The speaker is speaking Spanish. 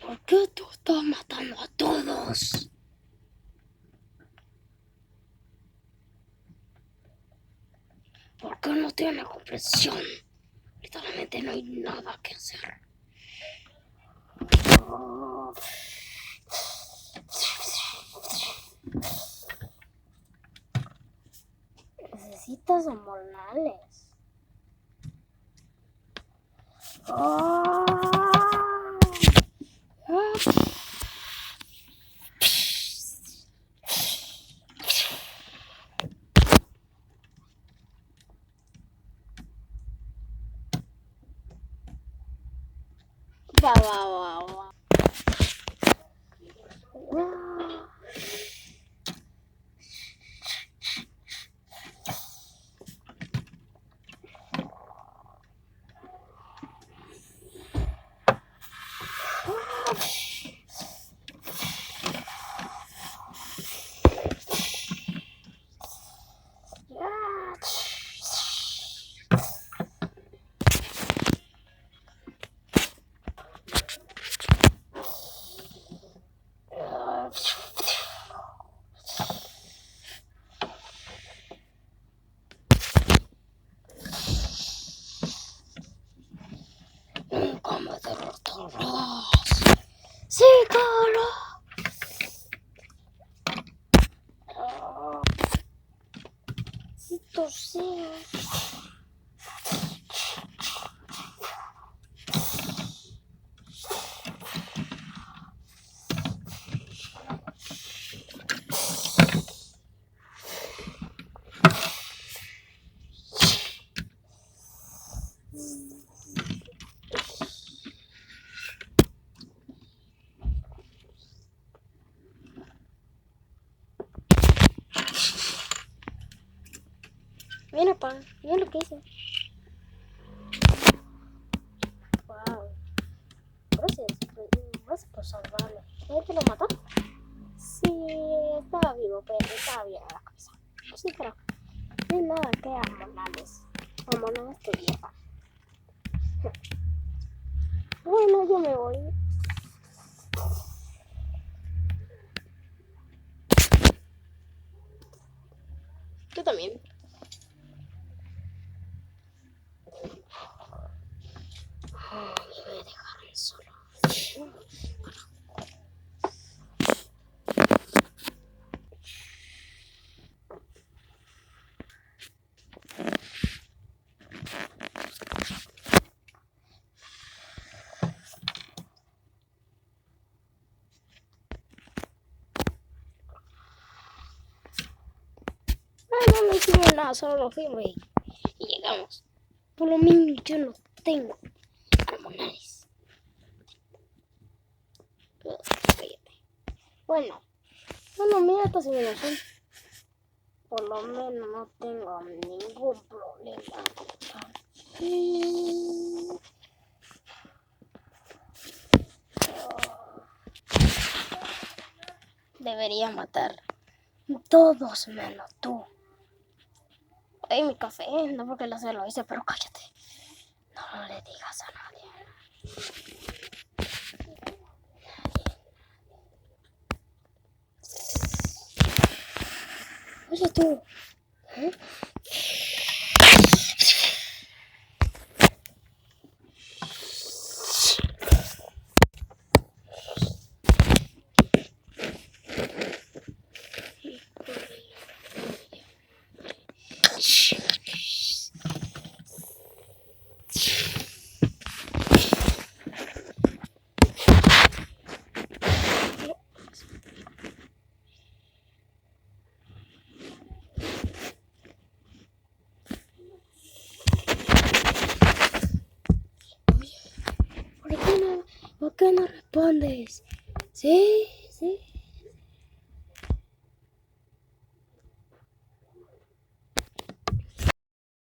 ¿Por qué tú estás matando a todos? ¿Por qué no tiene compresión? Literalmente no hay nada que hacer. Necesitas hormonales. Va. Nunca me derrotarás. ¡Sí, cara! ¡Sí, toseo! Mira, pa, mira lo que hice. Wow. Gracias por salvarme. ¿Ahí te lo mató? Sí, estaba vivo, pero estaba bien a la cabeza. Sí, pero no hay nada que hormonales. Hormonales tu vieja. Bueno, yo me voy. Tú también. Me voy a dejar solo. No hicimos nada, solo nos fuimos y llegamos. Por lo menos yo no tengo hormonales. Cállate. Bueno, mira esta simulación. Por lo menos no tengo ningún problema. Debería matar todos menos tú. Ay, mi café, no porque lo hice, pero cállate. No le digas a nadie. Oye tú, ¿eh? ¿Por qué no respondes? Sí.